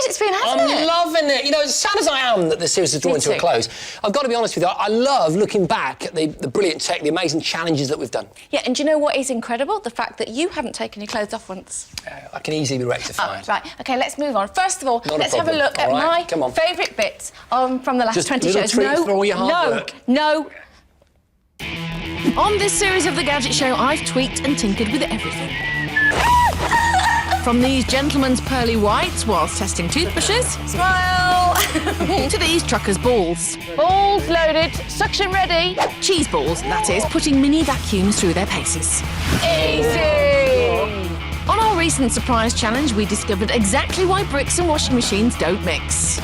it's been, hasn't it? I'm loving it. You know, as sad as I am that the series is drawing to a close, I've got to be honest with you, I love looking back at the brilliant tech, the amazing challenges that we've done. Yeah, and do you know what is incredible? The fact that you haven't taken your clothes off once. I can easily be rectified. Right, OK, let's move on. First of all, let's have a look at my favourite bits from the last 20 shows. For all your hard work. No. On this series of The Gadget Show, I've tweaked and tinkered with everything. From these gentlemen's pearly whites whilst testing toothbrushes. Smile! To these truckers' balls. Balls loaded, suction ready. Cheese balls, that is, putting mini vacuums through their paces. Easy! On our recent surprise challenge, we discovered exactly why bricks and washing machines don't mix.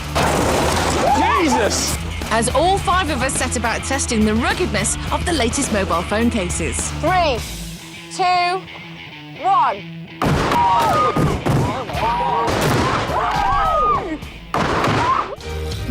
Jesus! As all 5 of us set about testing the ruggedness of the latest mobile phone cases. 3, 2, 1.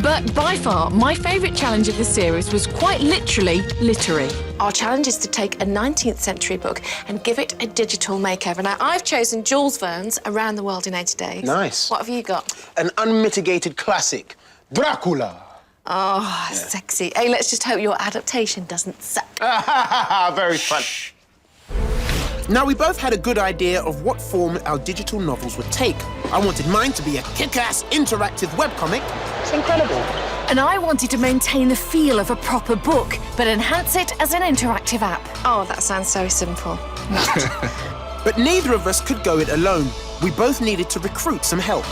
But by far, my favourite challenge of the series was quite literally literary. Our challenge is to take a 19th century book and give it a digital makeover. Now, I've chosen Jules Verne's Around the World in 80 Days. Nice. What have you got? An unmitigated classic, Dracula. Oh, yeah. Sexy. Hey, let's just hope your adaptation doesn't suck. Very fun. Now, we both had a good idea of what form our digital novels would take. I wanted mine to be a kick-ass interactive webcomic. It's incredible. And I wanted to maintain the feel of a proper book, but enhance it as an interactive app. Oh, that sounds so simple. But neither of us could go it alone. We both needed to recruit some help.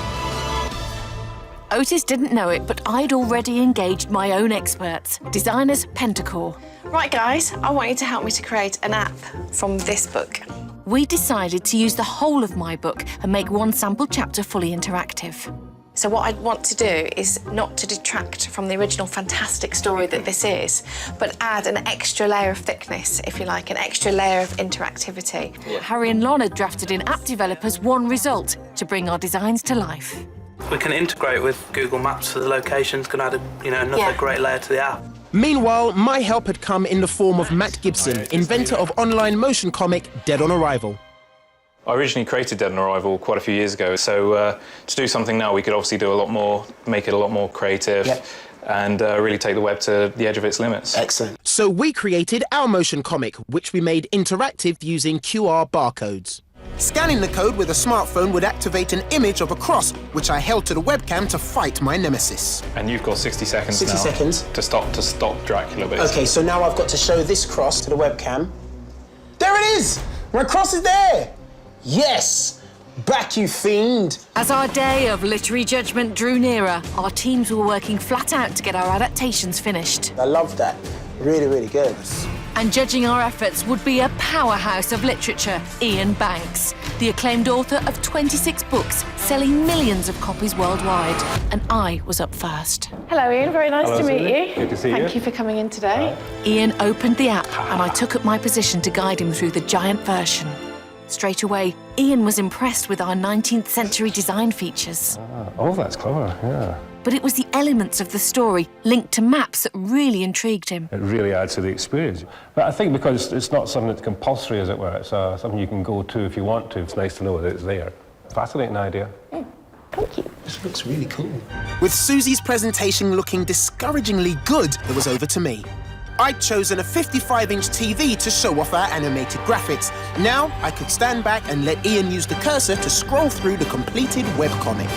Ortis didn't know it, but I'd already engaged my own experts, designers Pentacore. Right, guys, I want you to help me to create an app from this book. We decided to use the whole of my book and make one sample chapter fully interactive. So what I'd want to do is not to detract from the original fantastic story that this is, but add an extra layer of thickness, if you like, an extra layer of interactivity. Yeah. Harry and Lon had drafted in app developers one result to bring our designs to life. We can integrate with Google Maps for the locations, can add another great layer to the app. Meanwhile, my help had come in the form of Matt Gibson, inventor of online motion comic Dead on Arrival. I originally created Dead on Arrival quite a few years ago, so to do something now we could obviously do a lot more, make it a lot more creative, and really take the web to the edge of its limits. Excellent. So we created our motion comic, which we made interactive using QR barcodes. Scanning the code with a smartphone would activate an image of a cross, which I held to the webcam to fight my nemesis. And you've got 60 seconds 60 now seconds? To stop Dracula, basically. OK, so now I've got to show this cross to the webcam. There it is! My cross is there! Yes! Back, you fiend! As our day of literary judgment drew nearer, our teams were working flat out to get our adaptations finished. I love that. Really, really good. And judging our efforts would be a powerhouse of literature, Ian Banks, the acclaimed author of 26 books, selling millions of copies worldwide. And I was up first. Hello, Ian. Very nice to meet you. Good to see you. Thank you for coming in today. Ian opened the app, and I took up my position to guide him through the giant version. Straight away, Ian was impressed with our 19th century design features. Oh, that's clever, yeah. But it was the elements of the story linked to maps that really intrigued him. It really adds to the experience. But I think because it's not something that's compulsory, as it were, it's something you can go to if you want to. It's nice to know that it's there. Fascinating idea. Thank you. This looks really cool. With Suzi's presentation looking discouragingly good, it was over to me. I'd chosen a 55-inch TV to show off our animated graphics. Now I could stand back and let Ian use the cursor to scroll through the completed webcomic.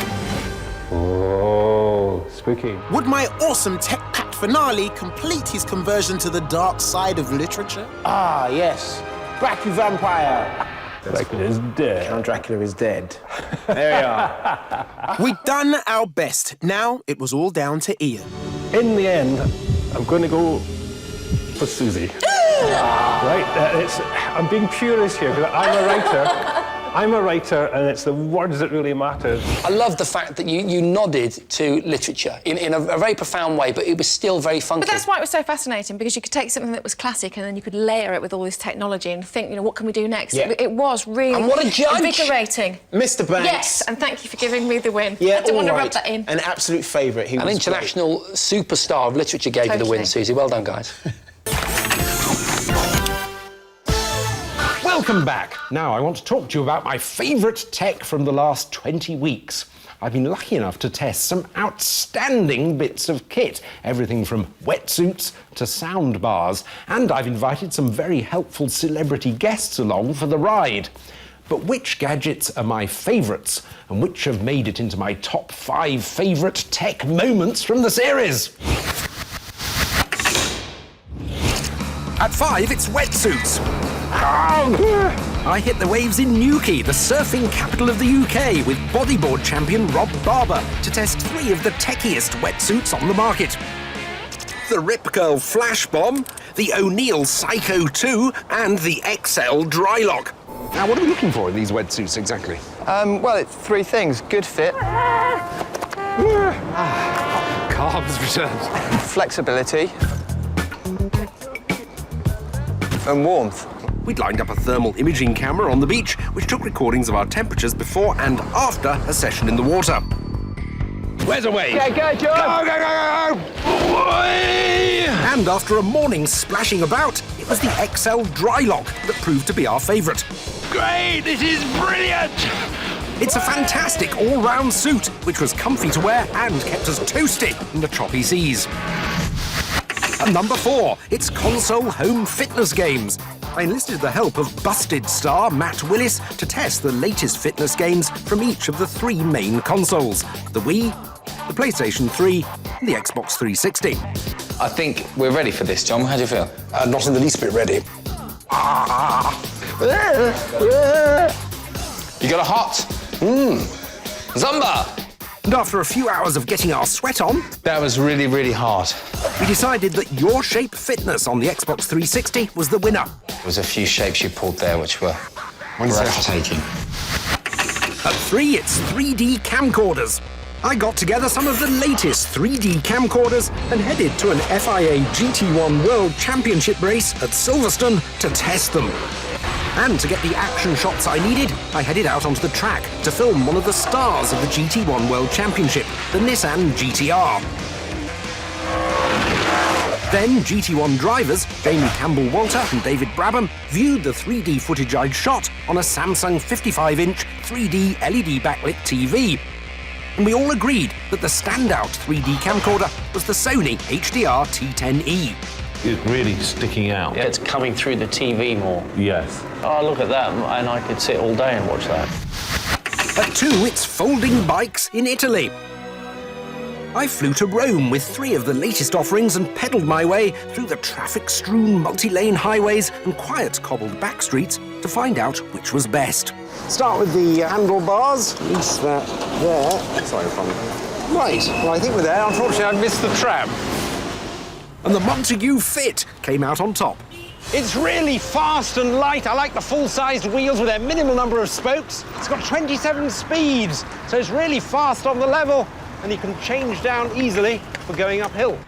Oh, spooky. Would my awesome tech-packed finale complete his conversion to the dark side of literature? Ah, yes. Back, you vampire. Dracula is dead. Count Dracula is dead. There you are. We'd done our best. Now it was all down to Ian. In the end, I'm going to go for Suzi. Right? I'm being purist here because I'm a writer. I'm a writer, and it's the words that really matter. I love the fact that you nodded to literature in a very profound way, but it was still very funky. But that's why it was so fascinating, because you could take something that was classic and then you could layer it with all this technology and think, what can we do next? Yeah. It was really and what a judge. invigorating. Mr. Banks. Yes, and thank you for giving me the win. Yeah, I didn't want to right. rub that in. An absolute favourite. An international superstar of literature gave you the win, Suzi. Well done, guys. Welcome back. Now I want to talk to you about my favourite tech from the last 20 weeks. I've been lucky enough to test some outstanding bits of kit, everything from wetsuits to sound bars, and I've invited some very helpful celebrity guests along for the ride. But which gadgets are my favourites, and which have made it into my top 5 favourite tech moments from the series? At 5, it's wetsuits. I hit the waves in Newquay, the surfing capital of the UK, with bodyboard champion Rob Barber to test 3 of the techiest wetsuits on the market. The Rip Curl Flash Bomb, the O'Neill Psycho 2, and the XL Drylock. Now, what are we looking for in these wetsuits exactly? Well, it's 3 things. Good fit. Carbs returned. Flexibility. And warmth. We'd lined up a thermal imaging camera on the beach, which took recordings of our temperatures before and after a session in the water. Where's a wave? Go, John! Go! And after a morning splashing about, it was the XL Drylock that proved to be our favourite. Great! This is brilliant! It's a fantastic all-round suit, which was comfy to wear and kept us toasty in the choppy seas. And number 4, it's console home fitness games. I enlisted the help of Busted star Matt Willis to test the latest fitness games from each of the 3 main consoles: the Wii, the PlayStation 3, and the Xbox 360. I think we're ready for this, John. How do you feel? Not in the least bit ready. You got a hot? Zumba! And after a few hours of getting our sweat on, That was really, really hard. we decided that Your Shape Fitness on the Xbox 360 was the winner. There was a few shapes you pulled there which were breathtaking. At 3, it's 3D camcorders. I got together some of the latest 3D camcorders and headed to an FIA GT1 World Championship race at Silverstone to test them. And to get the action shots I needed, I headed out onto the track to film one of the stars of the GT1 World Championship, the Nissan GTR. Then GT1 drivers, Jamie Campbell-Walter and David Brabham, viewed the 3D footage I'd shot on a Samsung 55-inch 3D LED backlit TV. And we all agreed that the standout 3D camcorder was the Sony HDR T10E. It's really sticking out. Yeah, it's coming through the TV more. Yes. Oh, look at that, and I could sit all day and watch that. At 2, it's folding bikes in Italy. I flew to Rome with 3 of the latest offerings and pedalled my way through the traffic-strewn multi-lane highways and quiet cobbled back streets to find out which was best. Start with the handlebars. Release that there. Sorry, right, well, I think we're there. Unfortunately, I missed the tram. And the Montague Fit came out on top. It's really fast and light. I like the full-sized wheels with their minimal number of spokes. It's got 27 speeds, so it's really fast on the level, and you can change down easily for going uphill.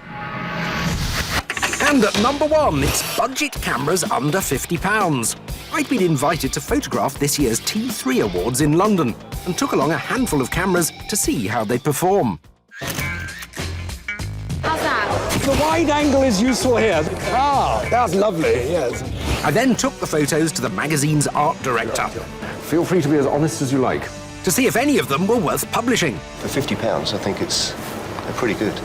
And at number 1, it's budget cameras under £50. I'd been invited to photograph this year's T3 Awards in London and took along a handful of cameras to see how they perform. How's that? The wide angle is useful here. Ah, that's lovely, yes. I then took the photos to the magazine's art director Feel free to be as honest as you like. to see if any of them were worth publishing. For £50, I think they're pretty good.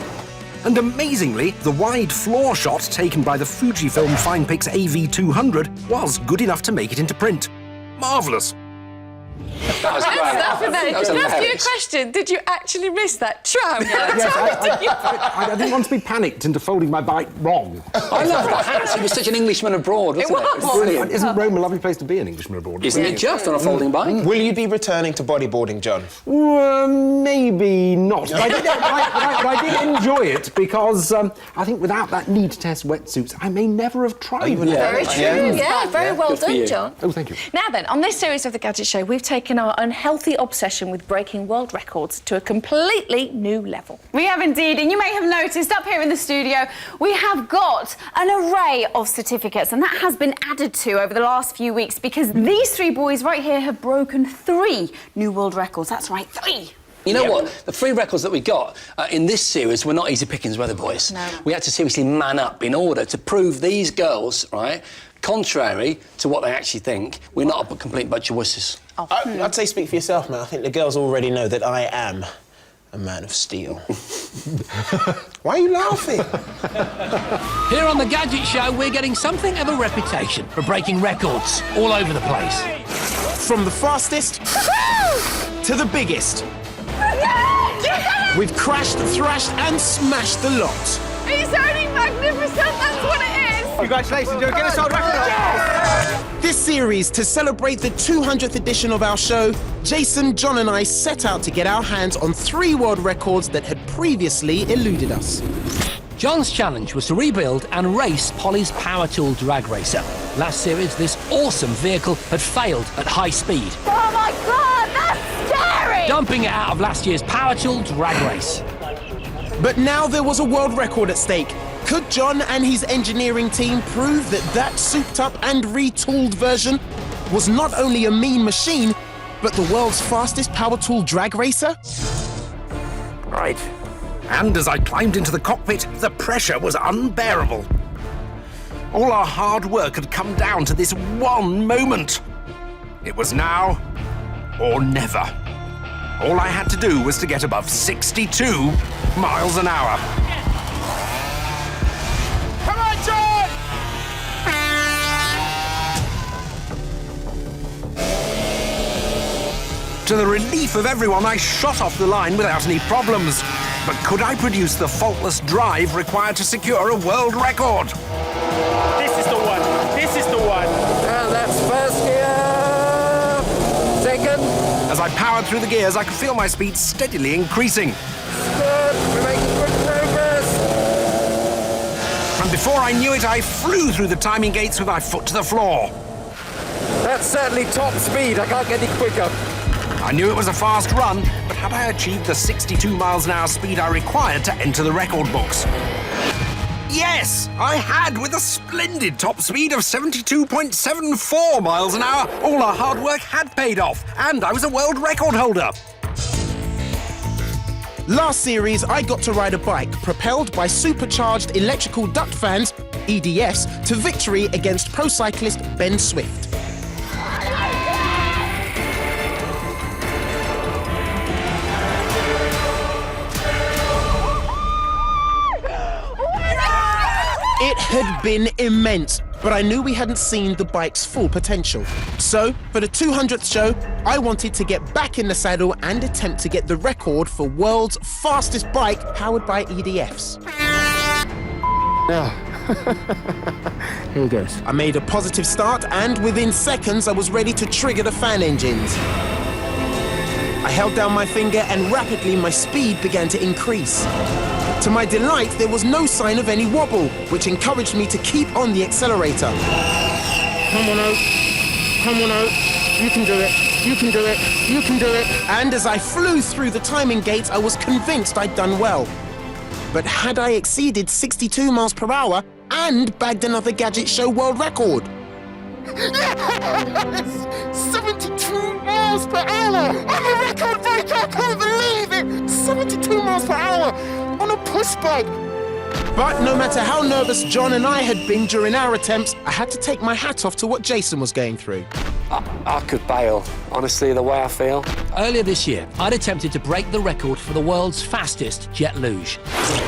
And amazingly, the wide floor shot taken by the Fujifilm FinePix AV200 was good enough to make it into print. Marvellous. That was great. Can I ask you a question? Did you actually miss that tram? I didn't want to be panicked into folding my bike wrong. I love that hat. He was such an Englishman abroad, wasn't it? It was. Brilliant. Isn't Rome a lovely place to be an Englishman abroad? Isn't it just on a folding bike? Will you be returning to bodyboarding, John? Maybe not. But I did enjoy it because I think without that need to test wetsuits, I may never have tried. Very true, yeah. Very well done, you. John. Oh, thank you. Now then, on this series of The Gadget Show, we've taken our unhealthy obsession with breaking world records to a completely new level. We have indeed, and you may have noticed up here in the studio, we have got an array of certificates, and that has been added to over the last few weeks because these 3 boys right here have broken 3 new world records. That's right, 3. You know what? The 3 records that we got in this series were not easy pickings, were they, boys? No. We had to seriously man up in order to prove these girls, right, contrary to what they actually think, we're not a complete bunch of wusses. I'd say speak for yourself, man. I think the girls already know that I am a man of steel. Why are you laughing? Here on the Gadget Show, we're getting something of a reputation for breaking records all over the place. From the fastest to the biggest. We've crashed, thrashed and smashed the lot. It's only magnificent, that's what it is! Congratulations, you're a Guinness World Record! This series, to celebrate the 200th edition of our show, Jason, John and I set out to get our hands on 3 world records that had previously eluded us. John's challenge was to rebuild and race Polly's power tool drag racer. Last series, this awesome vehicle had failed at high speed. Oh my God, that's scary! Dumping it out of last year's power tool drag race. But now there was a world record at stake. Could John and his engineering team prove that that souped-up and retooled version was not only a mean machine, but the world's fastest power tool drag racer? Right. And as I climbed into the cockpit, the pressure was unbearable. All our hard work had come down to this one moment. It was now or never. All I had to do was to get above 62 miles an hour. Come on, John! To the relief of everyone, I shot off the line without any problems. But could I produce the faultless drive required to secure a world record? This is the one. This is the one. And that's first gear. Second. As I powered through the gears, I could feel my speed steadily increasing. Third. We're making good progress. And before I knew it, I flew through the timing gates with my foot to the floor. That's certainly top speed. I can't get any quicker. I knew it was a fast run, but had I achieved the 62 miles an hour speed I required to enter the record books? Yes, I had, with a splendid top speed of 72.74 miles an hour. All our hard work had paid off, and I was a world record holder. Last series, I got to ride a bike propelled by supercharged electrical duct fans, EDFs, to victory against pro cyclist Ben Swift. It had been immense, but I knew we hadn't seen the bike's full potential. So, for the 200th show, I wanted to get back in the saddle and attempt to get the record for world's fastest bike powered by EDFs. Now, here goes. I made a positive start, and within seconds, I was ready to trigger the fan engines. I held down my finger, and rapidly my speed began to increase. To my delight, there was no sign of any wobble, which encouraged me to keep on the accelerator. Come on out. Come on out. You can do it. You can do it. You can do it. And as I flew through the timing gates, I was convinced I'd done well. But had I exceeded 62 miles per hour and bagged another Gadget Show world record? Yes! 72 miles per hour! I'm a record breaker! I can't believe it! 72 miles per hour on a push bike! But no matter how nervous John and I had been during our attempts, I had to take my hat off to what Jason was going through. I could bail, honestly, the way I feel. Earlier this year, I'd attempted to break the record for the world's fastest jet luge.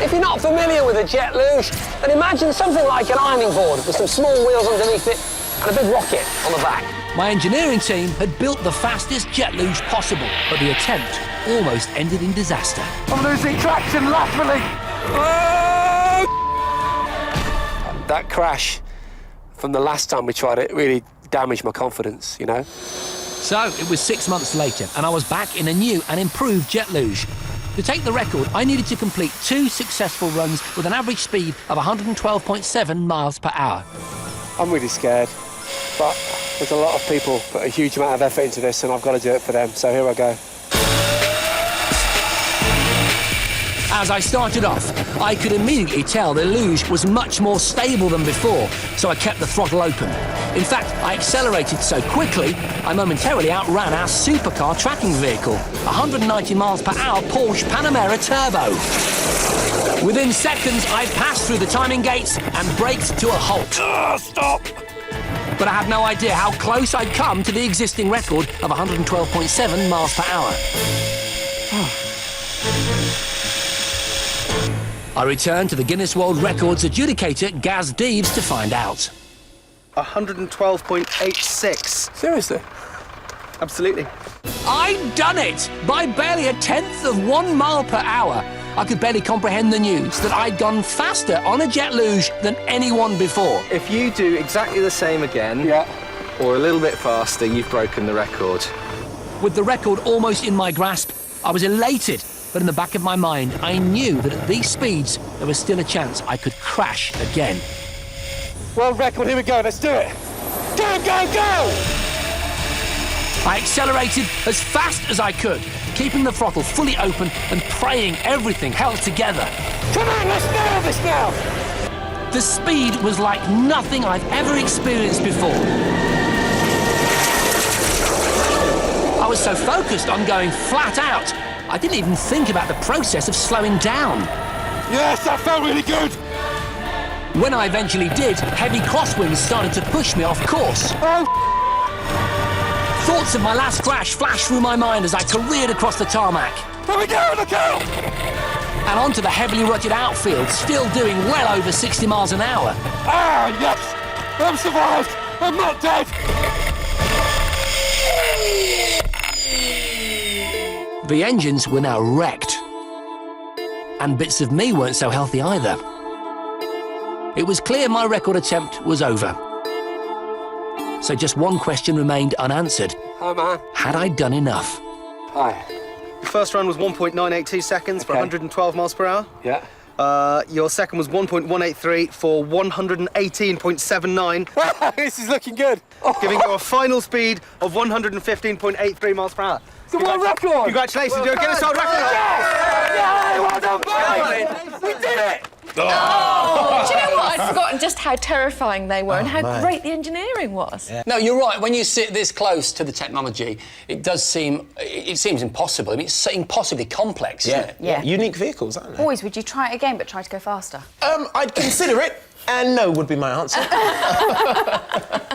If you're not familiar with a jet luge, then imagine something like an ironing board with some small wheels underneath it and a big rocket on the back. My engineering team had built the fastest jet luge possible, but the attempt almost ended in disaster. I'm losing traction laterally. Oh! That crash from the last time we tried it really damaged my confidence, you know? So it was 6 months later, and I was back in a new and improved jet luge. To take the record, I needed to complete 2 successful runs with an average speed of 112.7 miles per hour. I'm really scared, but there's a lot of people put a huge amount of effort into this, and I've got to do it for them, so here I go. As I started off, I could immediately tell the luge was much more stable than before, so I kept the throttle open. In fact, I accelerated so quickly, I momentarily outran our supercar tracking vehicle, 190 miles per hour Porsche Panamera Turbo. Within seconds, I passed through the timing gates and braked to a halt. Stop! but I had no idea how close I'd come to the existing record of 112.7 miles per hour. I returned to the Guinness World Records adjudicator, Gaz Deeves, to find out. 112.86. Seriously? Absolutely. I'd done it! By barely a tenth of 1 mile per hour. I could barely comprehend the news that I'd gone faster on a jet luge than anyone before. If you do exactly the same again, or a little bit faster, you've broken the record. With the record almost in my grasp, I was elated. But in the back of my mind, I knew that at these speeds, there was still a chance I could crash again. World record, here we go, let's do it. Go, go, go! I accelerated as fast as I could, keeping the throttle fully open and praying everything held together. Come on, let's nail this now! The speed was like nothing I've ever experienced before. I was so focused on going flat out, I didn't even think about the process of slowing down. Yes, that felt really good! When I eventually did, heavy crosswinds started to push me off course. Oh! Thoughts of my last crash flashed through my mind as I careered across the tarmac. Here we go, look out! And onto the heavily rutted outfield, still doing well over 60 miles an hour. Ah, yes! I'm survived! I'm not dead! The engines were now wrecked. And bits of me weren't so healthy either. It was clear my record attempt was over. So just one question remained unanswered. Hi, man. Had I done enough? Hi. Your first run was 1.982 seconds for 112 miles per hour. Yeah. Your second was 1.183 for 118.79. This is looking good. Giving you a final speed of 115.83 miles per hour. It's a world record! Congratulations, you're Guinness World Record! Yay! Well done, boys! We did it! Oh. Do you know what? I'd forgotten just how terrifying they were and how great the engineering was. Yeah. No, you're right. When you sit this close to the technology, it seems impossible. I mean, it's impossibly complex, isn't it? Yeah. Unique vehicles, aren't they? Boys, would you try it again, but try to go faster? I'd consider it, and no would be my answer.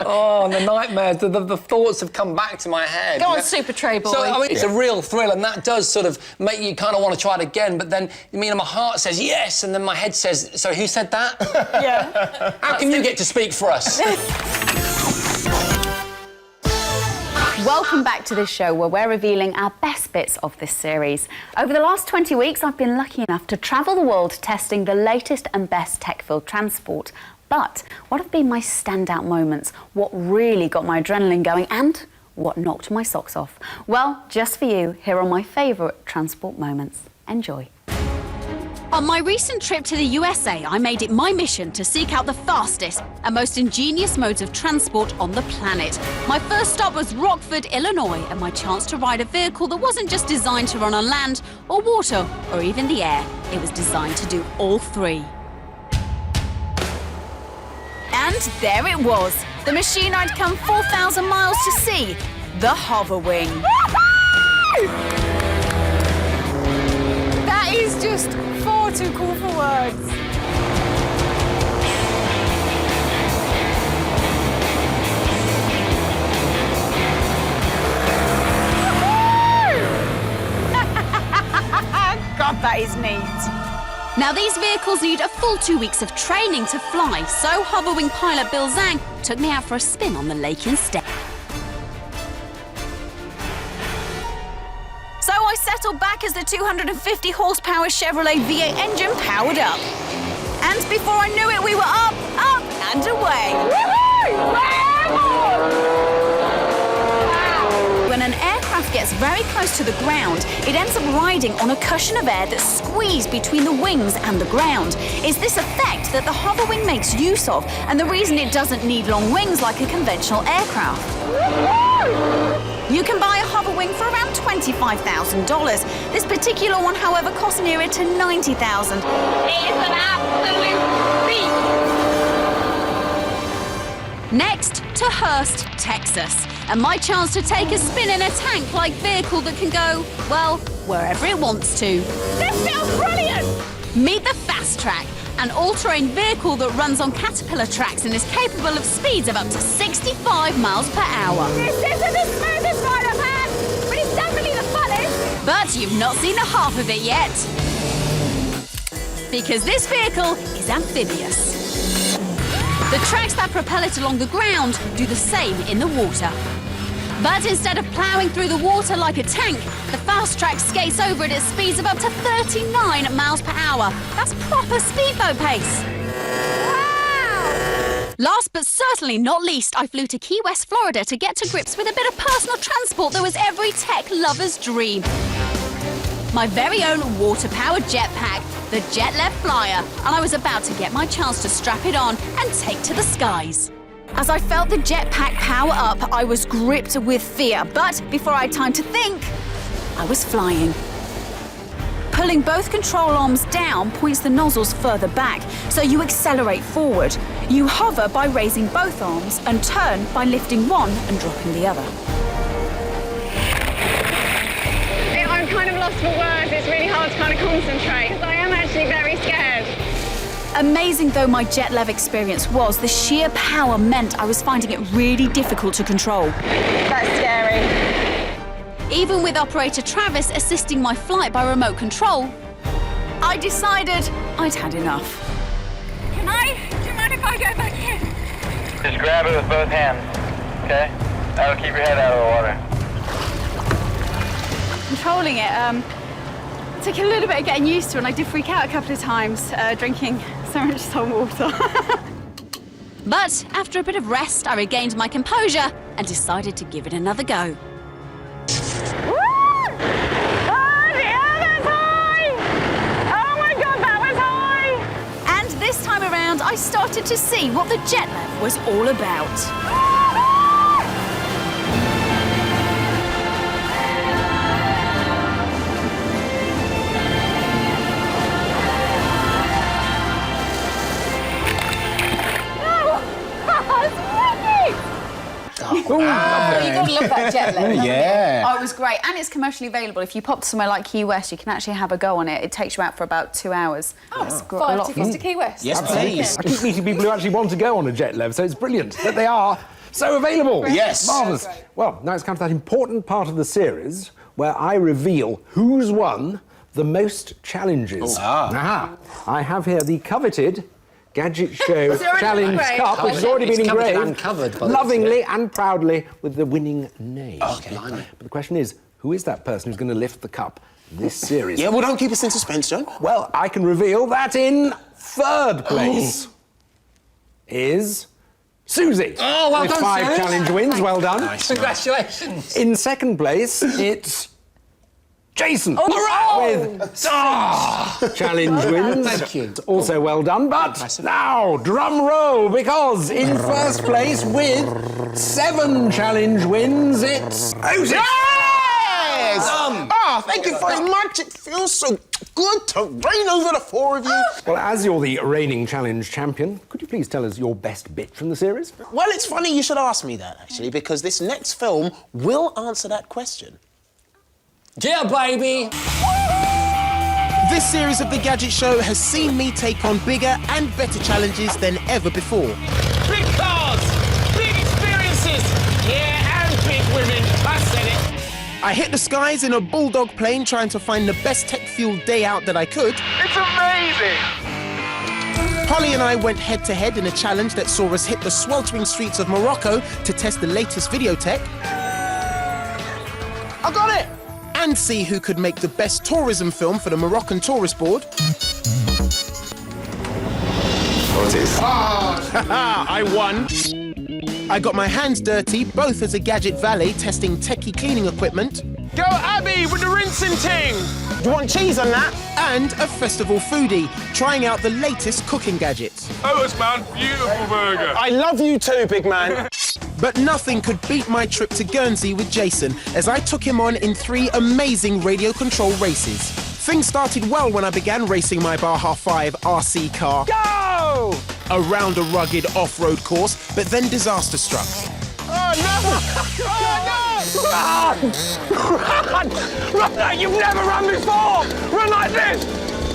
Oh, the nightmares, the thoughts have come back to my head. Go on, Super Tray Boy. So, I mean, it's a real thrill, and that does sort of make you kind of want to try it again, but then, my heart says yes, and then my head says, so who said that? Yeah. How can you get to speak for us? Welcome back to this show where we're revealing our best bits of this series. Over the last 20 weeks, I've been lucky enough to travel the world testing the latest and best tech-filled transport. But what have been my standout moments? What really got my adrenaline going and what knocked my socks off? Well, just for you, here are my favourite transport moments. Enjoy. On my recent trip to the USA, I made it my mission to seek out the fastest and most ingenious modes of transport on the planet. My first stop was Rockford, Illinois, and my chance to ride a vehicle that wasn't just designed to run on land or water or even the air. It was designed to do all three. And there it was, the machine I'd come 4,000 miles to see, the Hoverwing. That is just far too cool for words. God, that is neat. Now, these vehicles need a full 2 weeks of training to fly, so Hoverwing pilot Bill Zhang took me out for a spin on the lake instead. So I settled back as the 250 horsepower Chevrolet V8 engine powered up. And before I knew it, we were up, and away. When an aircraft gets very close to the ground, it ends up riding on a cushion of air that's squeezed between the wings and the ground. It's this effect that the Hoverwing makes use of, and the reason it doesn't need long wings like a conventional aircraft. You can buy a Hoverwing for around $25,000. This particular one, however, costs nearer to $90,000. It's an absolute beast! Next, to Hurst, Texas, and my chance to take a spin in a tank-like vehicle that can go, well, wherever it wants to. This feels brilliant! Meet the Fast Track, An all-terrain vehicle that runs on caterpillar tracks and is capable of speeds of up to 65 miles per hour. This isn't the smoothest ride I've had, but it's definitely the funnest. But you've not seen the half of it yet. Because this vehicle is amphibious. The tracks that propel it along the ground do the same in the water. But instead of ploughing through the water like a tank, the fast track skates over it at speeds of up to 39 miles per hour. That's proper speedboat pace. Wow! Last but certainly not least, I flew to Key West, Florida to get to grips with a bit of personal transport that was every tech lover's dream. My very own water-powered jetpack, the Jetlev Flyer, and I was about to get my chance to strap it on and take to the skies. As I felt the jetpack power up, I was gripped with fear, but before I had time to think, I was flying. Pulling both control arms down points the nozzles further back, so you accelerate forward. You hover by raising both arms and turn by lifting one and dropping the other. I'm kind of lost for words. It's really hard to kind of concentrate because I am actually very scared. Amazing though my Jetlev experience was, the sheer power meant I was finding it really difficult to control. That's scary. Even with operator Travis assisting my flight by remote control, I decided I'd had enough. Do you mind if I go back in? Just grab it with both hands, okay? That'll keep your head out of the water. Controlling it, took a little bit of getting used to, and I did freak out a couple of times drinking so much salt water. But after a bit of rest, I regained my composure and decided to give it another go. Woo! Oh, yeah, that's high! Oh my God, that was high! And this time around, I started to see what the Jetlev was all about. You gotta love that Jetlev. Yeah. Oh, it was great, and it's commercially available. If you pop to somewhere like Key West, you can actually have a go on it. It takes you out for about 2 hours. Oh, it's a lot of fun. To Key West. Yes, please. I keep meeting people who actually want to go on a Jetlev, so it's brilliant that they are so available. Yes. Marvellous. Well, now it's come to that important part of the series where I reveal who's won the most challenges. I have here the coveted Gadget Show Challenge Cup, which has already been engraved lovingly and proudly with the winning name. Okay. But the question is, who is that person who's going to lift the cup this series? Yeah, well, don't keep us in suspense, John. Well, I can reveal that in third place is Suzi. Oh, well with done, 5 Suze. challenge wins, well done. Nice. Congratulations. In second place, it's Jason. With 6 challenge wins. Thank you. Also well done, but now, drum roll, because in first place with 7 challenge wins, it's Ortis. Yes! Oh, thank you very much. It feels so good to reign over the 4 of you. Well, as you're the reigning challenge champion, could you please tell us your best bit from the series? Well, it's funny you should ask me that, actually, because this next film will answer that question. Yeah, baby. This series of The Gadget Show has seen me take on bigger and better challenges than ever before. Big cars, big experiences, yeah, and big women. I said it. I hit the skies in a bulldog plane trying to find the best tech-fueled day out that I could. It's amazing! Holly and I went head-to-head in a challenge that saw us hit the sweltering streets of Morocco to test the latest video tech. I got it! And see who could make the best tourism film for the Moroccan Tourist Board. Ortis. I won. I got my hands dirty, both as a gadget valet testing techie cleaning equipment. Go, Abby, with the rinsing ting! Do you want cheese on that? And a festival foodie, trying out the latest cooking gadgets. Otis, man, beautiful burger. I love you too, big man. But nothing could beat my trip to Guernsey with Jason, as I took him on in 3 amazing radio control races. Things started well when I began racing my Baja 5 RC car. Go! Around a rugged off-road course, but then disaster struck. Oh, no! Oh, no! Run! Run like you've never run before! Run like this!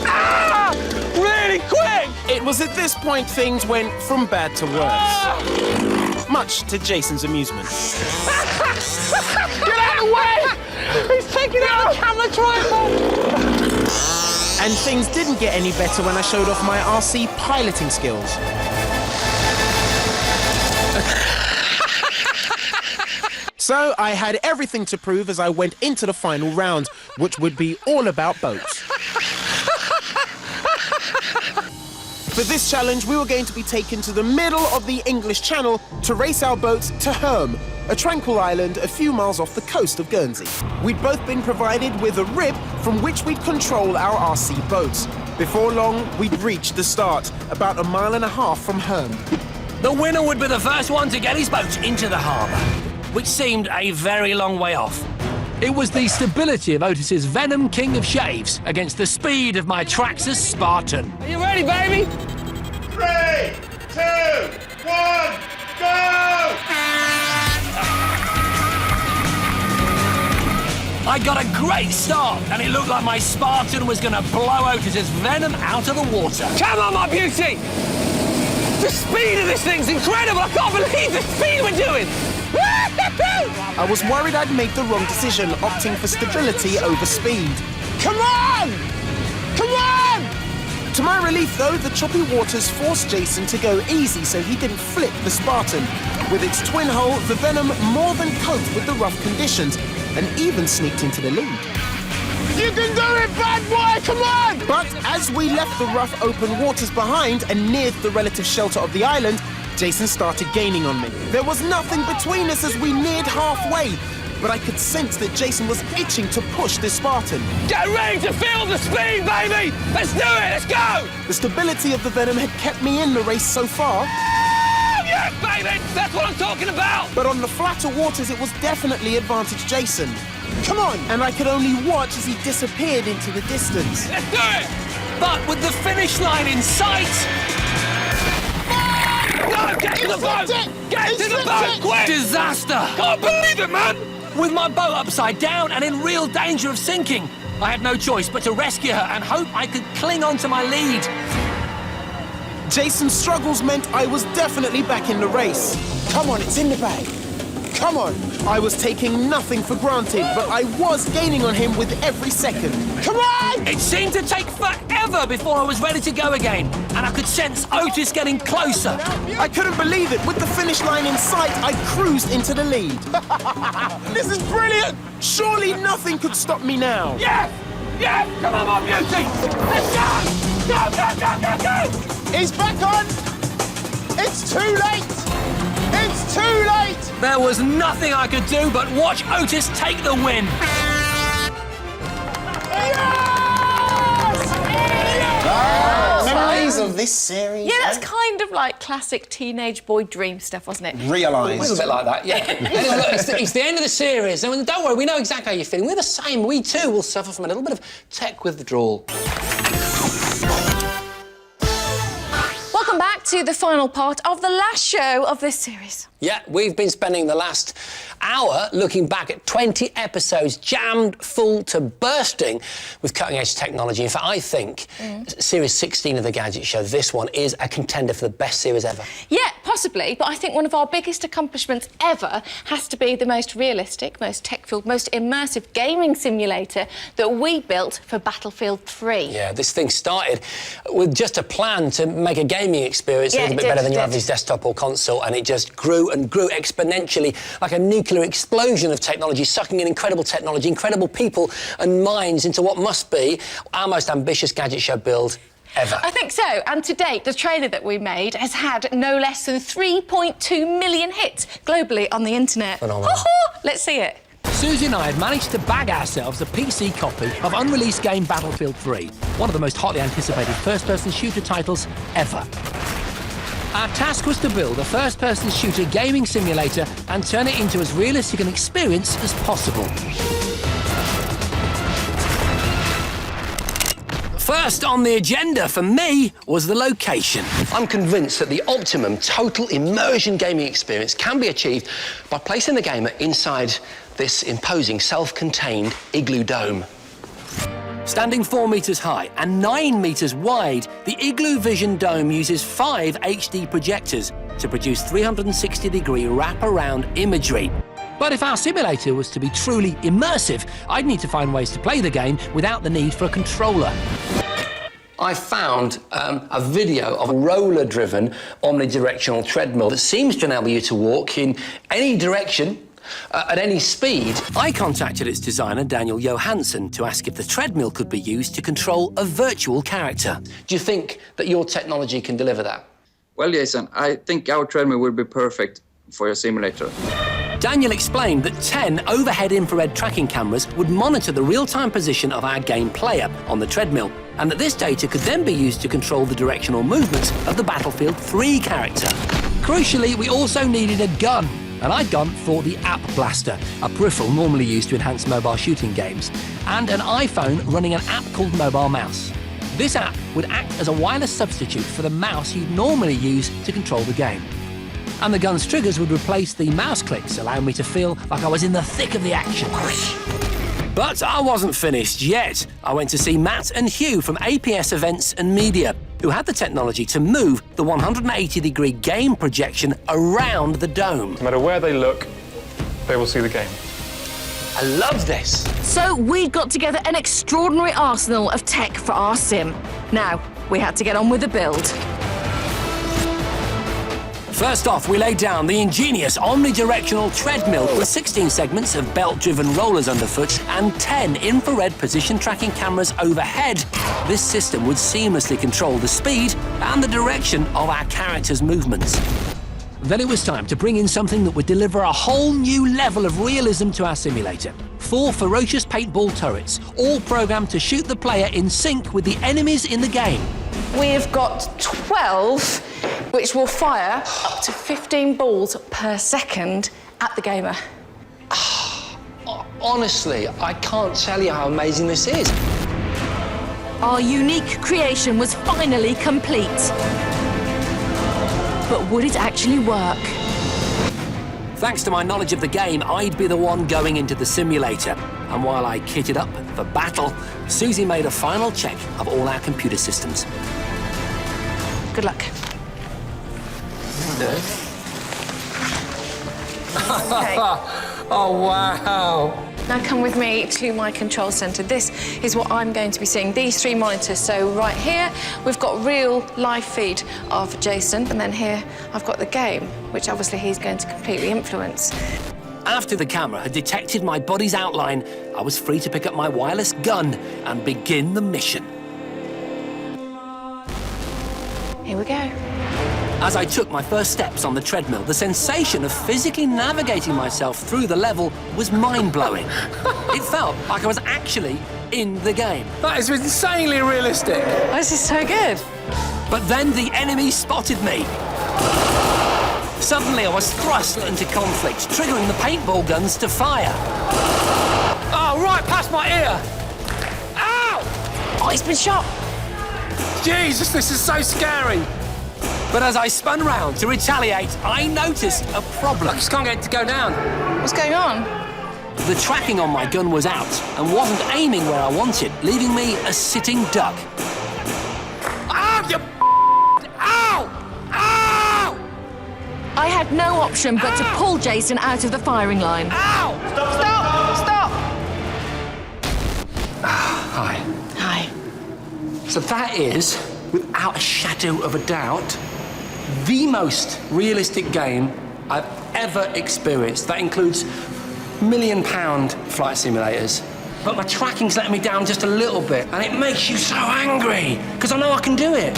Ah! Really quick! It was at this point things went from bad to worse. Much to Jason's amusement. Get out of the way! He's taking out the camera tripod! And things didn't get any better when I showed off my RC piloting skills. So I had everything to prove as I went into the final round, which would be all about boats. For this challenge, we were going to be taken to the middle of the English Channel to race our boats to Herm, a tranquil island a few miles off the coast of Guernsey. We'd both been provided with a rib from which we'd control our RC boats. Before long, we'd reached the start, about 1.5 miles from Herm. The winner would be the first one to get his boat into the harbour, which seemed a very long way off. It was the stability of Otis's Venom King of Shaves against the speed of my Traxxas Spartan. Are you ready, baby? 3, 2, 1, go! I got a great start, and it looked like my Spartan was going to blow Otis's Venom out of the water. Come on, my beauty! The speed of this thing's incredible! I can't believe the speed we're doing! I was worried I'd made the wrong decision, opting for stability over speed. Come on! Come on! To my relief, though, the choppy waters forced Jason to go easy so he didn't flip the Spartan. With its twin hull, the Venom more than coped with the rough conditions and even sneaked into the lead. You can do it, bad boy! Come on! But as we left the rough open waters behind and neared the relative shelter of the island, Jason started gaining on me. There was nothing between us as we neared halfway, but I could sense that Jason was itching to push this Spartan. Get ready to feel the speed, baby! Let's do it, let's go! The stability of the Venom had kept me in the race so far. Yes, baby! That's what I'm talking about! But on the flatter waters, it was definitely advantage Jason. Come on! And I could only watch as he disappeared into the distance. Let's do it! But with the finish line in sight... No, get to the boat! Get to the boat, quick! Disaster! Can't believe it, man! With my boat upside down and in real danger of sinking, I had no choice but to rescue her and hope I could cling on to my lead. Jason's struggles meant I was definitely back in the race. Come on, it's in the bag. Come on. I was taking nothing for granted, but I was gaining on him with every second. Come on! It seemed to take forever before I was ready to go again, and I could sense Otis getting closer. I couldn't believe it. With the finish line in sight, I cruised into the lead. This is brilliant! Surely nothing could stop me now. Yes! Yes! Come on, my beauty! Let's go! Go, go, go, go, go! He's back on! It's too late! It's too late! There was nothing I could do but watch Otis take the win. Memories of this series. Yeah, that's kind of like classic teenage boy dream stuff, wasn't it? Realised. A little bit like that, yeah. Anyway, look, it's the end of the series, and don't worry, we know exactly how you're feeling. We're the same. We too will suffer from a little bit of tech withdrawal. Welcome back to the final part of the last show of this series. Yeah, we've been spending the last hour looking back at 20 episodes jammed full to bursting with cutting-edge technology. In fact, I think Series 16 of the Gadget Show, this one, is a contender for the best series ever. Yeah, possibly, but I think one of our biggest accomplishments ever has to be the most realistic, most tech-filled, most immersive gaming simulator that we built for Battlefield 3. Yeah, this thing started with just a plan to make a gaming experience a little bit better than your average desktop or console, and it just grew and grew exponentially like a nuclear explosion of technology, sucking in incredible technology, incredible people and minds into what must be our most ambitious Gadget Show build ever. I think so, and to date, the trailer that we made has had no less than 3.2 million hits globally on the internet. Phenomenal. Let's see it. Suzi and I had managed to bag ourselves a PC copy of unreleased game Battlefield 3, one of the most hotly anticipated first-person shooter titles ever. Our task was to build a first-person shooter gaming simulator and turn it into as realistic an experience as possible. First on the agenda for me was the location. I'm convinced that the optimum total immersion gaming experience can be achieved by placing the gamer inside this imposing self-contained igloo dome. Standing 4 metres high and 9 metres wide, the Igloo Vision Dome uses 5 HD projectors to produce 360-degree wrap-around imagery. But if our simulator was to be truly immersive, I'd need to find ways to play the game without the need for a controller. I found a video of a roller-driven omnidirectional treadmill that seems to enable you to walk in any direction at any speed. I contacted its designer, Daniel Johansson, to ask if the treadmill could be used to control a virtual character. Do you think that your technology can deliver that? Well, Jason, I think our treadmill would be perfect for your simulator. Daniel explained that 10 overhead infrared tracking cameras would monitor the real-time position of our game player on the treadmill, and that this data could then be used to control the directional movements of the Battlefield 3 character. Crucially, we also needed a gun, and I'd gone for the App Blaster, a peripheral normally used to enhance mobile shooting games, and an iPhone running an app called Mobile Mouse. This app would act as a wireless substitute for the mouse you'd normally use to control the game. And the gun's triggers would replace the mouse clicks, allowing me to feel like I was in the thick of the action. But I wasn't finished yet. I went to see Matt and Hugh from APS Events and Media, who had the technology to move the 180-degree game projection around the dome. No matter where they look, they will see the game. I love this. So we got together an extraordinary arsenal of tech for our sim. Now, we had to get on with the build. First off, we laid down the ingenious omnidirectional treadmill with 16 segments of belt-driven rollers underfoot and 10 infrared position tracking cameras overhead. This system would seamlessly control the speed and the direction of our characters' movements. Then it was time to bring in something that would deliver a whole new level of realism to our simulator. 4 ferocious paintball turrets, all programmed to shoot the player in sync with the enemies in the game. We've got 12, which will fire up to 15 balls per second at the gamer. Honestly, I can't tell you how amazing this is. Our unique creation was finally complete. But would it actually work? Thanks to my knowledge of the game, I'd be the one going into the simulator. And while I kitted up for battle, Suzi made a final check of all our computer systems. Good luck. Okay. Oh, wow. Now come with me to my control centre. This is what I'm going to be seeing, these 3 monitors. So right here, we've got real live feed of Jason, and then here I've got the game, which obviously he's going to completely influence. After the camera had detected my body's outline, I was free to pick up my wireless gun and begin the mission. Here we go. As I took my first steps on the treadmill, the sensation of physically navigating myself through the level was mind-blowing. It felt like I was actually in the game. That is insanely realistic. This is so good. But then the enemy spotted me. Suddenly I was thrust into conflict, triggering the paintball guns to fire. Oh, right past my ear. Ow! Oh, he's been shot. Jesus, this is so scary. But as I spun round to retaliate, I noticed a problem. I just can't get it to go down. What's going on? The tracking on my gun was out and wasn't aiming where I wanted, leaving me a sitting duck. Ow, you Ow! Ow! I had no option but to pull Jason out of the firing line. Ow! Stop! Hi. Hi. So that is, without a shadow of a doubt, the most realistic game I've ever experienced. That includes £1 million flight simulators. But my tracking's letting me down just a little bit, and it makes you so angry, because I know I can do it.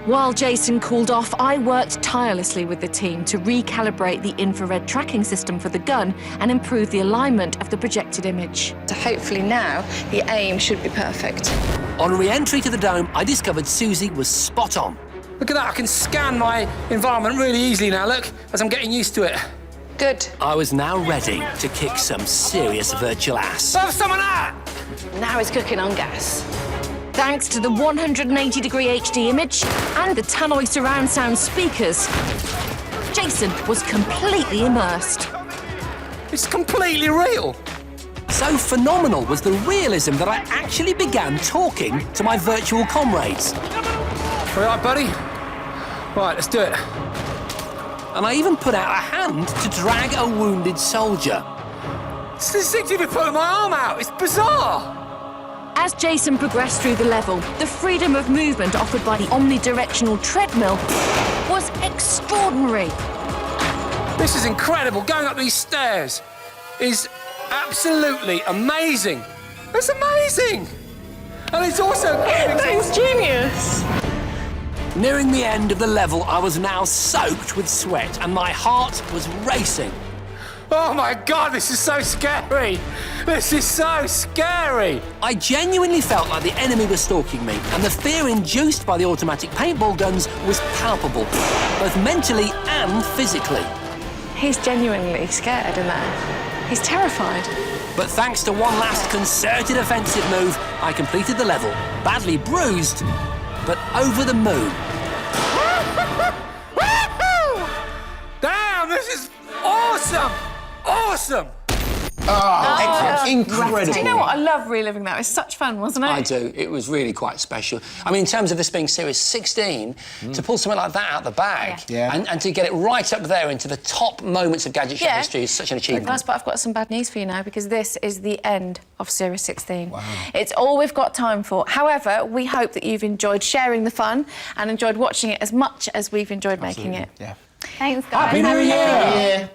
While Jason cooled off, I worked tirelessly with the team to recalibrate the infrared tracking system for the gun and improve the alignment of the projected image. So hopefully now, the aim should be perfect. On re-entry to the dome, I discovered Suzi was spot on. Look at that, I can scan my environment really easily now, look, as I'm getting used to it. Good. I was now ready to kick some serious virtual ass. Serve someone out! Now it's cooking on gas. Thanks to the 180-degree HD image and the Tannoy surround sound speakers, Jason was completely immersed. It's completely real. So phenomenal was the realism that I actually began talking to my virtual comrades. All right, buddy? Right, let's do it. And I even put out a hand to drag a wounded soldier. It's instinctively pulling my arm out. It's bizarre. As Jason progressed through the level, the freedom of movement offered by the omnidirectional treadmill was extraordinary. This is incredible. Going up these stairs is absolutely amazing. It's amazing. And it's also... That's genius. Nearing the end of the level, I was now soaked with sweat and my heart was racing. Oh my God, this is so scary! This is so scary! I genuinely felt like the enemy was stalking me, and the fear induced by the automatic paintball guns was palpable, both mentally and physically. He's genuinely scared in there. He's terrified. But thanks to one last concerted offensive move, I completed the level, badly bruised, but over the moon. Damn, this is awesome! Awesome! Incredible. Do you know what? I love reliving that. It was such fun, wasn't it? I do. It was really quite special. I mean, in terms of this being Series 16, to pull something like that out the bag and to get it right up there into the top moments of Gadget Show history is such an achievement. Nice, but I've got some bad news for you now, because this is the end of Series 16. Wow. It's all we've got time for. However, we hope that you've enjoyed sharing the fun and enjoyed watching it as much as we've enjoyed making it. Thanks, guys. Happy New Year!